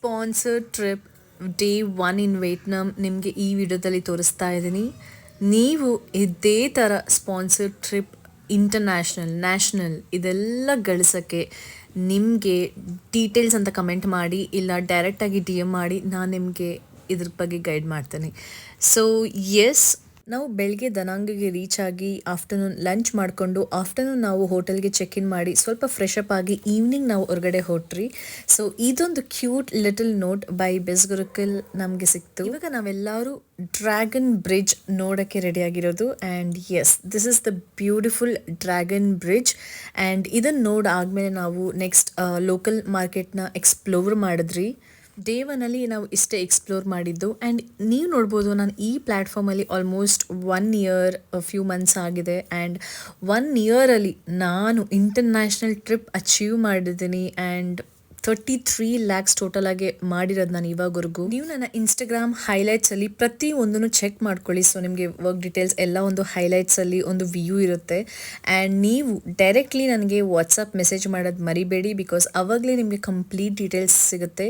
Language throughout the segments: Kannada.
ಸ್ಪಾನ್ಸರ್ಡ್ ಟ್ರಿಪ್ ಡೇ 1 ಇನ್ ವಿಯೆಟ್ನಾಂ ನಿಮಗೆ ಈ ವಿಡಿಯೋದಲ್ಲಿ ತೋರಿಸ್ತಾ ಇದ್ದೀನಿ. ನೀವು ಇದೇ ಥರ ಸ್ಪಾನ್ಸರ್ಡ್ ಟ್ರಿಪ್ ಇಂಟರ್ನ್ಯಾಷನಲ್, ನ್ಯಾಷನಲ್ ಇದೆಲ್ಲ ಗಳಿಸೋಕ್ಕೆ ನಿಮಗೆ ಡೀಟೇಲ್ಸ್ ಅಂತ ಕಮೆಂಟ್ ಮಾಡಿ, ಇಲ್ಲ ಡೈರೆಕ್ಟಾಗಿ DM ಮಾಡಿ, ನಾನು ನಿಮಗೆ ಇದ್ರ ಬಗ್ಗೆ ಗೈಡ್ ಮಾಡ್ತೀನಿ. ಸೊ ಎಸ್, ನಾವು ಬೆಳಗ್ಗೆ ದನಾಂಗಿಗೆ ರೀಚ್ ಆಗಿ ಆಫ್ಟರ್ನೂನ್ ಲಂಚ್ ಮಾಡಿಕೊಂಡು ಆಫ್ಟರ್ನೂನ್ ನಾವು ಹೋಟೆಲ್ಗೆ ಚೆಕ್ ಇನ್ ಮಾಡಿ ಸ್ವಲ್ಪ ಫ್ರೆಶ್ ಅಪ್ ಆಗಿ ಈವ್ನಿಂಗ್ ನಾವು ಹೊರಗಡೆ ಹೊರಟ್ರಿ. ಸೊ ಇದೊಂದು ಕ್ಯೂಟ್ ಲಿಟಲ್ ನೋಟ್ ಬೈ ಬೆಸ್ಗುರುಕಲ್ ನಮಗೆ ಸಿಕ್ತು. ಇವಾಗ ನಾವೆಲ್ಲರೂ ಡ್ರ್ಯಾಗನ್ ಬ್ರಿಡ್ಜ್ ನೋಡೋಕ್ಕೆ ರೆಡಿ ಆಗಿರೋದು. And yes, this is the beautiful Dragon Bridge. And ಇದನ್ನು ನೋಡಾದ್ಮೇಲೆ ನಾವು ನೆಕ್ಸ್ಟ್ ಲೋಕಲ್ ಮಾರ್ಕೆಟ್ನ ಎಕ್ಸ್ಪ್ಲೋರ್ ಮಾಡಿದ್ರಿ. ಡೇ 1ಅಲ್ಲಿ ನಾವು ಇಷ್ಟೇ ಎಕ್ಸ್ಪ್ಲೋರ್ ಮಾಡಿದ್ದು. ಆ್ಯಂಡ್ ನೀವು ನೋಡ್ಬೋದು, ನಾನು ಈ ಪ್ಲ್ಯಾಟ್ಫಾರ್ಮಲ್ಲಿ ಆಲ್ಮೋಸ್ಟ್ 1 ಇಯರ್ ಫ್ಯೂ ಮಂತ್ಸ್ ಆಗಿದೆ. ಆ್ಯಂಡ್ 1 ಇಯರಲ್ಲಿ ನಾನು ಇಂಟರ್ನ್ಯಾಷನಲ್ ಟ್ರಿಪ್ ಅಚೀವ್ ಮಾಡಿದ್ದೀನಿ. ಆ್ಯಂಡ್ 33 ಲ್ಯಾಕ್ಸ್ ಟೋಟಲ್ ಆಗಿ ಮಾಡಿರೋದು ನಾನು ಇವಾಗವರೆಗೂ. ನೀವು ನನ್ನ ಇನ್ಸ್ಟಾಗ್ರಾಮ್ ಹೈಲೈಟ್ಸಲ್ಲಿ ಪ್ರತಿಯೊಂದನ್ನು ಚೆಕ್ ಮಾಡ್ಕೊಳ್ಳಿ. ಸೊ ನಿಮಗೆ ವರ್ಕ್ ಡೀಟೇಲ್ಸ್ ಎಲ್ಲ ಒಂದು ಹೈಲೈಟ್ಸಲ್ಲಿ ಒಂದು ವ್ಯೂ ಇರುತ್ತೆ. ಆ್ಯಂಡ್ ನೀವು ಡೈರೆಕ್ಟ್ಲಿ ನನಗೆ ವಾಟ್ಸಪ್ ಮೆಸೇಜ್ ಮಾಡೋದು ಮರಿಬೇಡಿ, ಬಿಕಾಸ್ ಅವಾಗಲೇ ನಿಮಗೆ ಕಂಪ್ಲೀಟ್ ಡೀಟೇಲ್ಸ್ ಸಿಗುತ್ತೆ.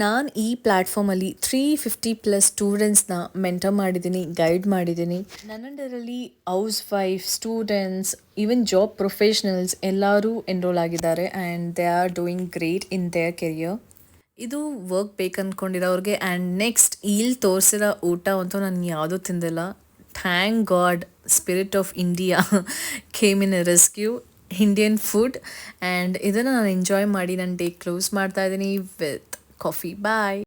ನಾನು ಈ ಪ್ಲ್ಯಾಟ್ಫಾರ್ಮಲ್ಲಿ 350+ ಸ್ಟೂಡೆಂಟ್ಸ್ನ ಮೆಂಟರ್ ಮಾಡಿದ್ದೀನಿ, ಗೈಡ್ ಮಾಡಿದ್ದೀನಿ. ನನ್ನಂಡರಲ್ಲಿ housewife, students, even job professionals ಎಲ್ಲರೂ ಎನ್ರೋಲ್ ಆಗಿದ್ದಾರೆ. And they are doing great in their career. ಇದು ವರ್ಕ್ ಬೇಕು ಅಂದ್ಕೊಂಡಿರೋರಿಗೆ. ಆ್ಯಂಡ್ ನೆಕ್ಸ್ಟ್ ಇಲ್ಲಿ ತೋರಿಸಿರೋ ಊಟ ಅಂತೂ ನಾನು ಯಾವುದೂ ತಿಂದಿಲ್ಲ. Thank god, spirit of India came in rescue Indian food. And ಇದನ್ನು ನಾನು ಎಂಜಾಯ್ ಮಾಡಿ ನನ್ನ ಡೇ ಕ್ಲೋಸ್ ಮಾಡ್ತಾ ಇದ್ದೀನಿ ವಿತ್ coffee. Bye.